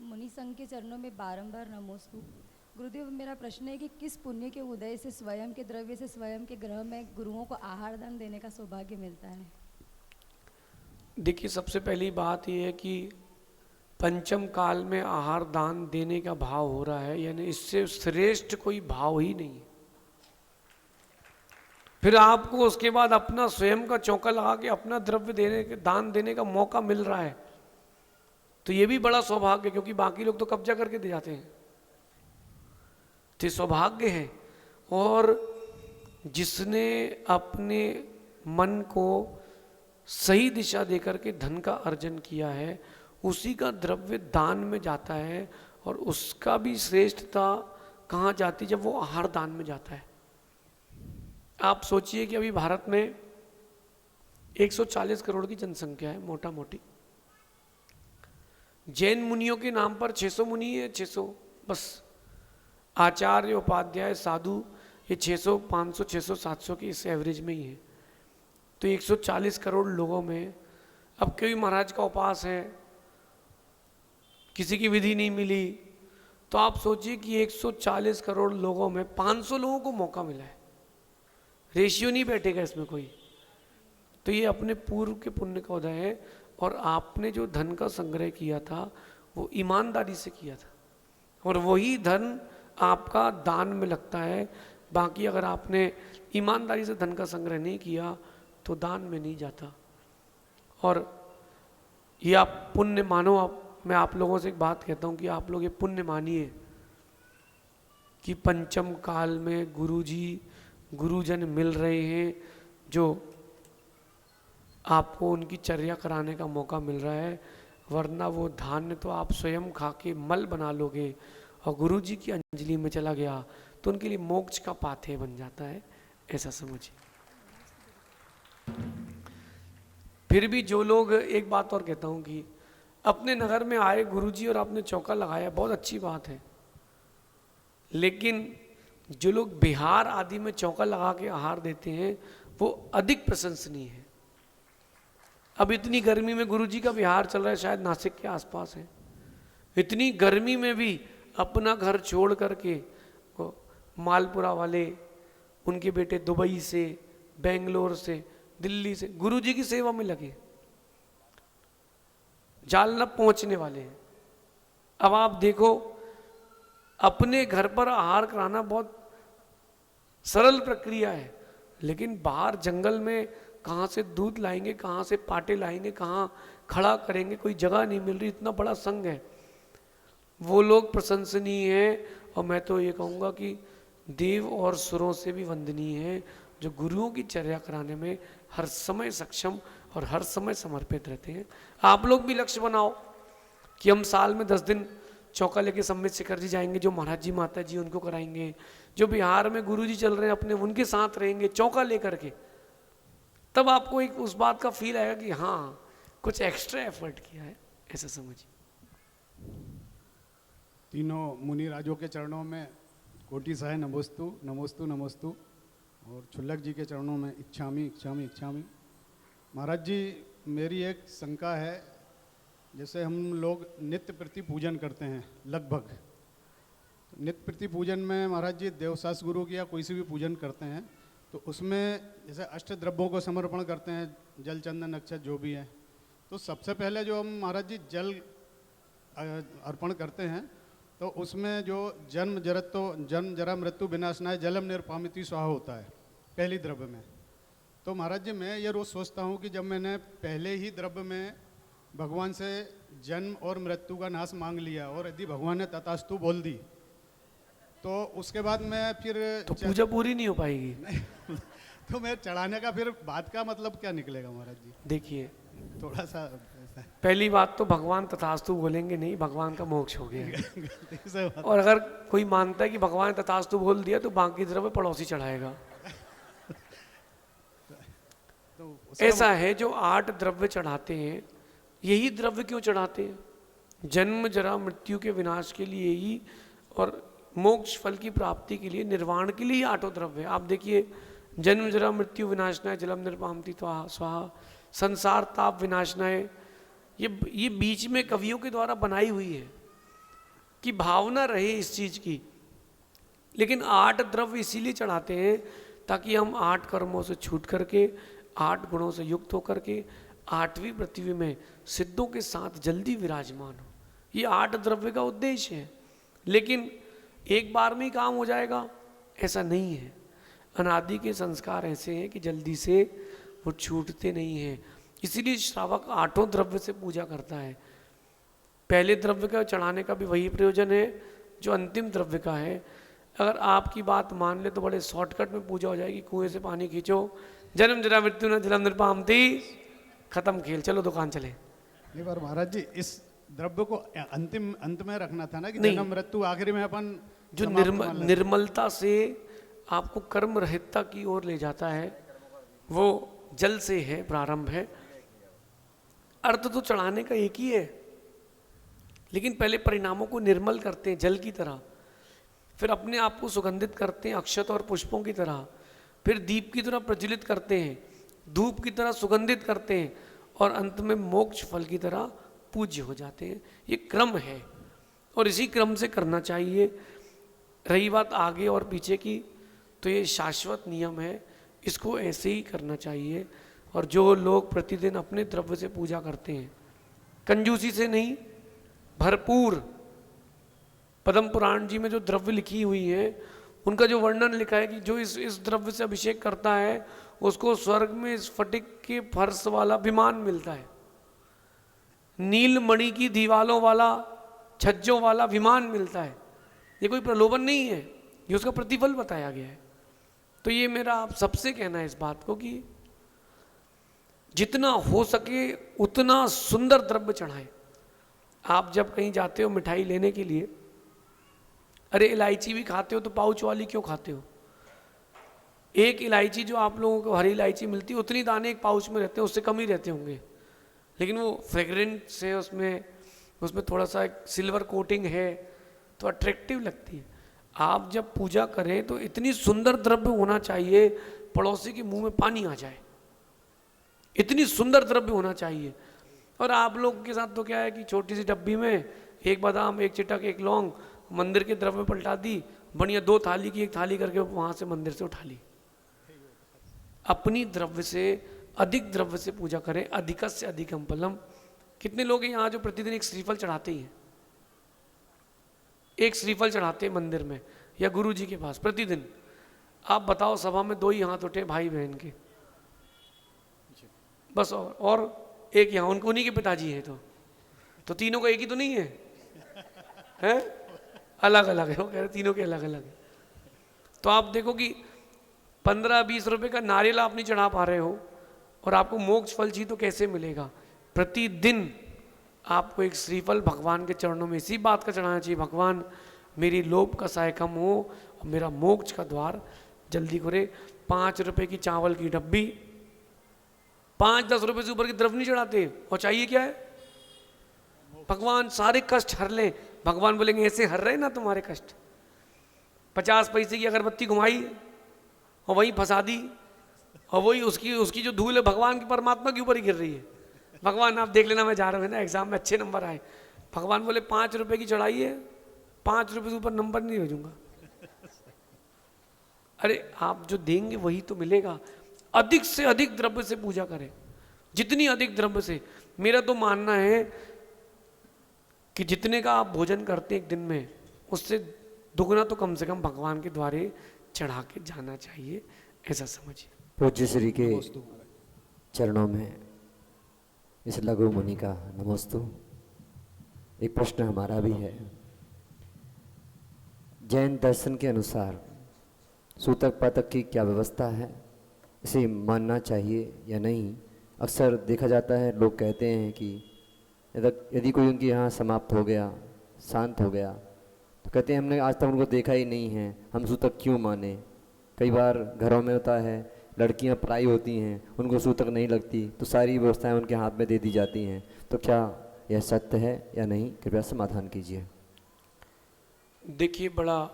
मुनि संघ के चरणों में बारंबार नमोस्तु। गुरुदेव, मेरा प्रश्न है कि किस पुण्य के उदय से स्वयं के द्रव्य से स्वयं के ग्रह में गुरुओं को आहार दान देने का सौभाग्य मिलता है? देखिए सबसे पहली बात यह है कि पंचम काल में आहार दान देने का भाव हो रहा है, यानी इससे श्रेष्ठ कोई भाव ही नहीं है। फिर आपको उसके बाद अपना स्वयं का चौका लगा के अपना द्रव्य देने के, दान देने का मौका मिल रहा है, तो ये भी बड़ा सौभाग्य है, क्योंकि बाकी लोग तो कब्जा करके दे जाते हैं। तो सौभाग्य है। और जिसने अपने मन को सही दिशा देकर के धन का अर्जन किया है, उसी का द्रव्य दान में जाता है, और उसका भी श्रेष्ठता कहाँ जाती? जब वो आहार दान में जाता है। आप सोचिए कि अभी भारत में 140 करोड़ की जनसंख्या है मोटा मोटी। जैन मुनियों के नाम पर 600 मुनि है, 600 बस। आचार्य, उपाध्याय, साधु, ये 600, 500, 600, 700 की इस एवरेज में ही है। तो 140 करोड़ लोगों में अब कोई महाराज का उपास है, किसी की विधि नहीं मिली, तो आप सोचिए कि 140 करोड़ लोगों में 500 लोगों को मौका मिला है। रेशियो नहीं बैठेगा इसमें कोई। तो ये अपने पूर्व के पुण्य का उदय है। और आपने जो धन का संग्रह किया था वो ईमानदारी से किया था, और वही धन आपका दान में लगता है। बाकी अगर आपने ईमानदारी से धन का संग्रह नहीं किया तो दान में नहीं जाता। और ये आप पुण्य मानो। मैं आप लोगों से एक बात कहता हूँ कि आप लोग ये पुण्य मानिए कि पंचम काल में गुरुजी गुरुजन मिल रहे हैं, जो आपको उनकी चर्या कराने का मौका मिल रहा है। वरना वो धान्य तो आप स्वयं खा के मल बना लोगे, और गुरुजी की अंजलि में चला गया तो उनके लिए मोक्ष का पाथेय बन जाता है, ऐसा समझिए। फिर भी जो लोग, एक बात और कहता हूँ कि अपने नगर में आए गुरुजी और आपने चौका लगाया, बहुत अच्छी बात है, लेकिन जो लोग बिहार आदि में चौका लगा के आहार देते हैं वो अधिक प्रशंसनीय है। अब इतनी गर्मी में गुरुजी का बिहार चल रहा है, शायद नासिक के आसपास है, इतनी गर्मी में भी अपना घर छोड़ करके वो मालपुरा वाले, उनके बेटे दुबई से, बेंगलोर से, दिल्ली से गुरुजी की सेवा में लगे, जालना पहुंचने वाले हैं। अब आप देखो, अपने घर पर आहार कराना बहुत सरल प्रक्रिया है, लेकिन बाहर जंगल में कहाँ से दूध लाएंगे, कहाँ से पाटे लाएंगे, कहाँ खड़ा करेंगे, कोई जगह नहीं मिल रही, इतना बड़ा संघ है। वो लोग प्रशंसनीय हैं, और मैं तो ये कहूँगा कि देव और सुरों से भी वंदनीय है, जो गुरुओं की चर्या कराने में हर समय सक्षम और हर समय समर्पित रहते हैं। आप लोग भी लक्ष्य बनाओ कि हम साल में 10 दिन चौका लेके सम्मित शिखर जी जाएंगे, जो महाराज जी माता जी उनको कराएंगे, जो बिहार में गुरु जी चल रहे हैं अपने उनके साथ रहेंगे चौका लेकर के। तब आपको एक उस बात का फील आएगा कि हाँ कुछ एक्स्ट्रा एफर्ट किया है, ऐसा समझिए। तीनों मुनि राजों के चरणों में कोटि सहाय नमोस्तु नमोस्तु नमोस्तु, और छुल्लक जी के चरणों में इच्छामी इच्छामी इच्छामी। महाराज जी, मेरी एक शंका है, जैसे हम लोग नित्य प्रति पूजन करते हैं, लगभग नित्य प्रति पूजन में महाराज जी देवशास गुरु की या कोई से भी पूजन करते हैं, तो उसमें जैसे अष्ट द्रव्यों को समर्पण करते हैं, जल चंदन अक्षत जो भी है, तो सबसे पहले जो हम महाराज जी जल अर्पण करते हैं, तो उसमें जो जन्म जरा मृत्यु विनाशनाय जलम निर्पामिति स्वाहा होता है पहली द्रव्य में। तो महाराज जी, मैं ये रोज़ सोचता हूँ कि जब मैंने पहले ही द्रव्य में भगवान से जन्म और मृत्यु का नाश मांग लिया, और यदि भगवान ने तथास्तु बोल दी, तो उसके बाद मैं फिर तो पूजा पूरी नहीं हो पाएगी। नहीं तो मैं चढ़ाने का फिर बात का मतलब क्या निकलेगा महाराज जी? देखिए, थोड़ा सा पहली बात तो भगवान तथास्तु बोलेंगे नहीं, भगवान का मोक्ष हो गया। और अगर कोई मानता है कि भगवान तथास्तु बोल दिया तो बाकी द्रव्य पड़ोसी चढ़ाएगा। तो ऐसा है, जो 8 द्रव्य चढ़ाते हैं, यही द्रव्य क्यों चढ़ाते हैं? जन्म जरा मृत्यु के विनाश के लिए ही, और मोक्ष फल की प्राप्ति के लिए, निर्वाण के लिए 8 द्रव्य। आप देखिए, जन्म जरा मृत्यु विनाशनाय जलम निर्पामति स्वाहा, संसार ताप विनाशनाय, ये बीच में कवियों के द्वारा बनाई हुई है कि भावना रहे इस चीज की। लेकिन 8 द्रव्य इसीलिए चढ़ाते हैं ताकि हम 8 कर्मों से छूट करके, 8 गुणों से युक्त होकर के 8वीं पृथ्वी में सिद्धों के साथ जल्दी विराजमान हो। ये 8 द्रव्य का उद्देश्य है। लेकिन एक बार में ही काम हो जाएगा ऐसा नहीं है। अनादि के संस्कार ऐसे हैं कि जल्दी से वो छूटते नहीं हैं। इसीलिए श्रावक 8 द्रव्य से पूजा करता है। पहले द्रव्य का चढ़ाने का भी वही प्रयोजन है जो अंतिम द्रव्य का है। अगर आपकी बात मान ले तो बड़े शॉर्टकट में पूजा हो जाएगी। कुएं से पानी खींचो, जन्म जरा मृत्यु न जलम निर्पामति, खत्म खेल, चलो दुकान चले। नहीं पर महाराज जी, इस द्रव्य को अंत में रखना था ना, कि नहीं, जन्म मृत्यु आखिरी में अपन जो निर्मलता से आपको कर्म रहितता की ओर ले जाता है वो जल से है, प्रारंभ है। अर्थ तो चढ़ाने का एक ही है, लेकिन पहले परिणामों को निर्मल करते हैं जल की तरह, फिर अपने आप को सुगंधित करते हैं अक्षत और पुष्पों की तरह, फिर दीप की तरह प्रज्वलित करते हैं, धूप की तरह सुगंधित करते हैं, और अंत में मोक्ष फल की तरह पूज्य हो जाते हैं। ये क्रम है और इसी क्रम से करना चाहिए। रही बात आगे और पीछे की, तो ये शाश्वत नियम है, इसको ऐसे ही करना चाहिए। और जो लोग प्रतिदिन अपने द्रव्य से पूजा करते हैं, कंजूसी से नहीं, भरपूर पद्म पुराण जी में जो द्रव्य लिखी हुई है उनका जो वर्णन लिखा है कि जो इस द्रव्य से अभिषेक करता है उसको स्वर्ग में स्फटिक के फर्श वाला विमान मिलता है, नीलमणि की दीवालों वाला छज्जों वाला विमान मिलता है। ये कोई प्रलोभन नहीं है, ये उसका प्रतिफल बताया गया है। तो ये मेरा आप सबसे कहना है इस बात को कि जितना हो सके उतना सुंदर द्रव्य चढ़ाएं। आप जब कहीं जाते हो मिठाई लेने के लिए, अरे इलायची भी खाते हो तो पाउच वाली क्यों खाते हो? एक इलायची जो आप लोगों को हरी इलायची मिलती है उतनी दाने एक पाउच में रहते हैं, उससे कम ही रहते होंगे, लेकिन वो फ्रेग्रेंस है उसमें थोड़ा सा एक सिल्वर कोटिंग है तो अट्रैक्टिव लगती है। आप जब पूजा करें तो इतनी सुंदर द्रव्य होना चाहिए पड़ोसी के मुंह में पानी आ जाए, इतनी सुंदर द्रव्य होना चाहिए। और आप लोग के साथ तो क्या है कि छोटी सी डब्बी में एक बादाम, एक चिटक, एक लौंग मंदिर के द्रव्य पलटा दी, बढ़िया 2 थाली की 1 थाली करके वहां से मंदिर से उठा ली। अपनी द्रव्य से अधिक द्रव्य से पूजा करें, अधिकस्य अधिकम फलम। कितने लोग हैं यहाँ जो प्रतिदिन एक श्रीफल चढ़ाते ही हैं? एक श्रीफल चढ़ाते हैं मंदिर में या गुरु जी के पास प्रतिदिन। आप बताओ सभा में 2 ही हाथ उठे भाई बहन के, बस। और एक यहाँ उन्हीं के पिताजी हैं, तो तीनों का एक ही तो नहीं है, हैं? अलग अलग है। वो कह रहे तीनों के अलग अलग है। तो आप देखो कि 15-20 रुपए का नारियल आप नहीं चढ़ा पा रहे हो और आपको मोक्ष फल चाहिए तो कैसे मिलेगा? प्रतिदिन आपको एक श्रीफल भगवान के चरणों में इसी बात का चढ़ाना चाहिए, भगवान मेरी लोभ का साय कम हो और मेरा मोक्ष का द्वार जल्दी खुले। 5 रुपए की चावल की डब्बी, 5-10 रुपए से ऊपर की द्रव्य नहीं चढ़ाते। और चाहिए क्या है? भगवान सारे कष्ट हर लें। भगवान बोलेंगे ऐसे हर रहे ना तुम्हारे कष्ट। 50 पैसे की अगरबत्ती घुमाई और वहीं फंसा दी, और वही उसकी जो धूल है भगवान की परमात्मा के ऊपर ही गिर रही है। भगवान आप देख लेना, मैं जा रहा हूँ ना एग्जाम में अच्छे नंबर आए। भगवान बोले 5 रुपए की चढ़ाई है, 5 रुपए से ऊपर नंबर नहीं भेजूंगा। अरे आप जो देंगे वही तो मिलेगा। अधिक से अधिक द्रव्य से पूजा करें, जितनी अधिक द्रव्य से। मेरा तो मानना है कि जितने का आप भोजन करते हैं एक दिन में, उससे दुगना तो कम से कम भगवान के द्वारे चढ़ा के जाना चाहिए, ऐसा समझिए। पूज्य श्री के चरणों में इस लघु मुनि का नमोस्तु। एक प्रश्न हमारा भी है। जैन दर्शन के अनुसार सूतक पातक की क्या व्यवस्था है? इसे मानना चाहिए या नहीं? अक्सर देखा जाता है, लोग कहते हैं कि यदि कोई उनके यहाँ समाप्त हो गया, शांत हो गया, तो कहते हैं हमने आज तक उनको देखा ही नहीं है, हम सूतक क्यों माने। कई बार घरों में होता है, लड़कियां पराई होती हैं, उनको सूतक नहीं लगती, तो सारी व्यवस्थाएं उनके हाथ में दे दी जाती हैं। तो क्या यह सत्य है या नहीं? कृपया समाधान कीजिए। देखिए, बड़ा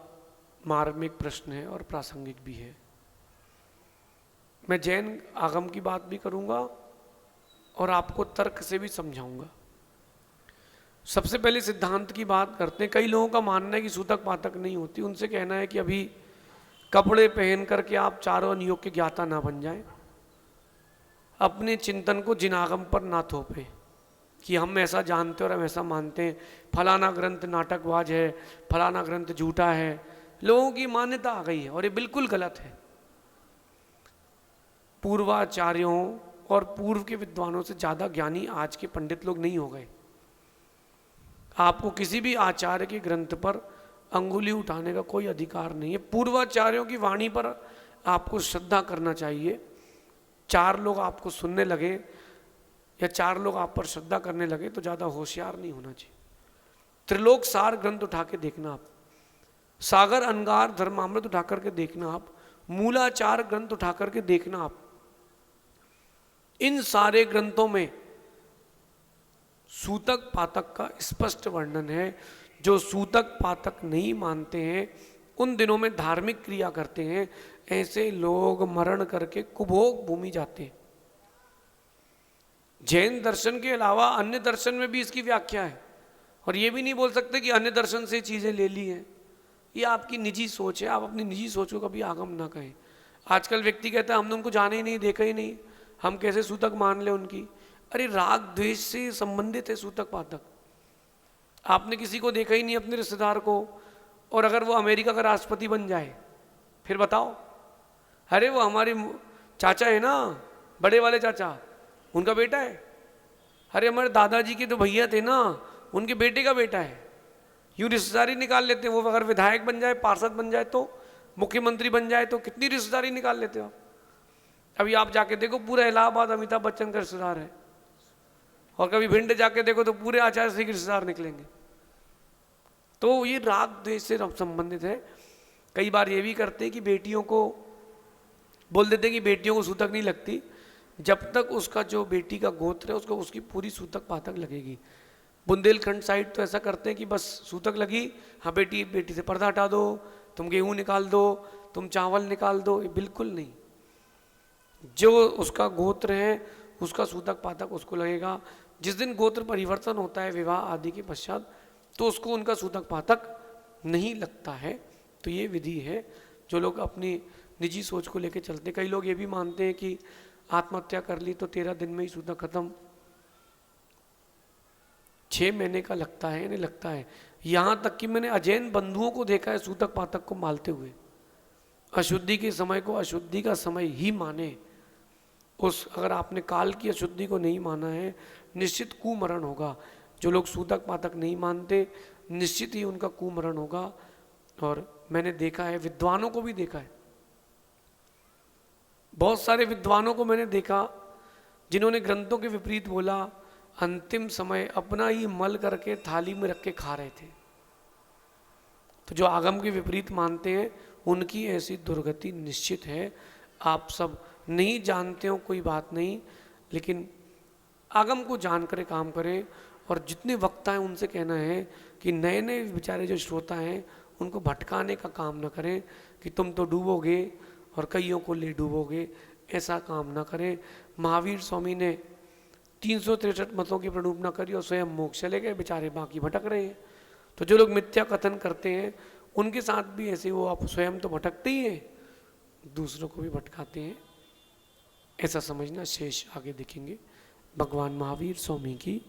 मार्मिक प्रश्न है और प्रासंगिक भी है। मैं जैन आगम की बात भी करूंगा और आपको तर्क से भी समझाऊंगा। सबसे पहले सिद्धांत की बात करते हैं। कई लोगों का मानना है कि सूतक पातक नहीं होती। उनसे कहना है कि अभी कपड़े पहन करके आप चारों नियोग के ज्ञाता ना बन जाएं, अपने चिंतन को जिन आगम पर ना थोपें कि हम ऐसा जानते और हम ऐसा मानते हैं, फलाना ग्रंथ नाटकबाज है, फलाना ग्रंथ झूठा है। लोगों की मान्यता आ गई है और ये बिल्कुल गलत है। पूर्वाचार्यों और पूर्व के विद्वानों से ज़्यादा ज्ञानी आज के पंडित लोग नहीं हो गए। आपको किसी भी आचार्य के ग्रंथ पर अंगुली उठाने का कोई अधिकार नहीं है। पूर्वाचार्यों की वाणी पर आपको श्रद्धा करना चाहिए। 4 लोग आपको सुनने लगे या 4 लोग आप पर श्रद्धा करने लगे तो ज़्यादा होशियार नहीं होना चाहिए। त्रिलोक सार ग्रंथ उठा के देखना आप, सागर अनगार धर्मामृत उठा करके देखना आप, मूलाचार ग्रंथ उठा करके देखना आप। इन सारे ग्रंथों में सूतक पातक का स्पष्ट वर्णन है। जो सूतक पातक नहीं मानते हैं, उन दिनों में धार्मिक क्रिया करते हैं, ऐसे लोग मरण करके कुभोग भूमि जाते हैं। जैन दर्शन के अलावा अन्य दर्शन में भी इसकी व्याख्या है और ये भी नहीं बोल सकते कि अन्य दर्शन से चीज़ें ले ली हैं। ये आपकी निजी सोच है, आप अपनी निजी सोच को कभी आगम ना कहें। आजकल व्यक्ति कहता है हमने उनको जाने ही नहीं, देखा ही नहीं, हम कैसे सूतक मान ले उनकी। अरे राग द्वेष से संबंधित है सूतक पातक। आपने किसी को देखा ही नहीं अपने रिश्तेदार को, और अगर वो अमेरिका का राष्ट्रपति बन जाए फिर बताओ, अरे वो हमारे चाचा है ना, बड़े वाले चाचा, उनका बेटा है। अरे हमारे दादाजी के तो भैया थे ना, उनके बेटे का बेटा है। यूँ रिश्तेदारी निकाल लेते हैं। वो अगर विधायक बन जाए, पार्षद बन जाए, तो मुख्यमंत्री बन जाए, तो कितनी रिश्तेदारी निकाल लेते हो आप। अभी आप जाके देखो, पूरा इलाहाबाद अमिताभ बच्चन का रिश्तेदार है, और कभी भिंड जाके देखो तो पूरे आचार्य श्री के रिश्तेदार निकलेंगे। तो ये राग द्वेष से संबंधित है। कई बार ये भी करते हैं कि बेटियों को बोल देते हैं कि बेटियों को सूतक नहीं लगती जब तक उसका जो बेटी का गोत्र है उसको उसकी पूरी सूतक पातक लगेगी। बुंदेलखंड साइड तो ऐसा करते हैं कि बस सूतक लगी, हाँ बेटी से पर्दा हटा दो, तुम गेहूँ निकाल दो, तुम चावल निकाल दो। ये बिल्कुल नहीं, जो उसका गोत्र है उसका सूतक पातक उसको लगेगा। जिस दिन गोत्र परिवर्तन होता है विवाह आदि के पश्चात, तो उसको उनका सूतक पातक नहीं लगता है। तो ये विधि है जो लोग अपनी निजी सोच को लेकर चलते। कई लोग ये भी मानते हैं कि आत्महत्या कर ली तो 13 दिन में ही सूतक खत्म, 6 महीने का लगता है, नहीं लगता है। यहाँ तक कि मैंने अजैन बंधुओं को देखा है सूतक पातक को मालते हुए। अशुद्धि के समय को अशुद्धि का समय ही माने। अगर आपने काल की अशुद्धि को नहीं माना है, निश्चित कुमरण होगा। जो लोग सूतक पातक नहीं मानते, निश्चित ही उनका कुमरण होगा। और मैंने देखा है, विद्वानों को भी देखा है, बहुत सारे विद्वानों को मैंने देखा जिन्होंने ग्रंथों के विपरीत बोला, अंतिम समय अपना ही मल करके थाली में रख के खा रहे थे। तो जो आगम के विपरीत मानते हैं उनकी ऐसी दुर्गति निश्चित है। आप सब नहीं जानते हो कोई बात नहीं, लेकिन आगम को जानकर काम करें। और जितने वक्ता हैं उनसे कहना है कि नए नए बेचारे जो श्रोता हैं उनको भटकाने का काम न करें कि तुम तो डूबोगे और कईयों को ले डूबोगे, ऐसा काम न करें। महावीर स्वामी ने 363 मतों की प्रणुपना करी और स्वयं मोक्ष चले गए, बेचारे बाकी भटक रहे हैं। तो जो लोग मिथ्या कथन करते हैं उनके साथ भी ऐसे वो आप स्वयं तो भटकते ही हैं, दूसरों को भी भटकाते हैं, ऐसा समझना। शेष आगे देखेंगे। भगवान महावीर स्वामी की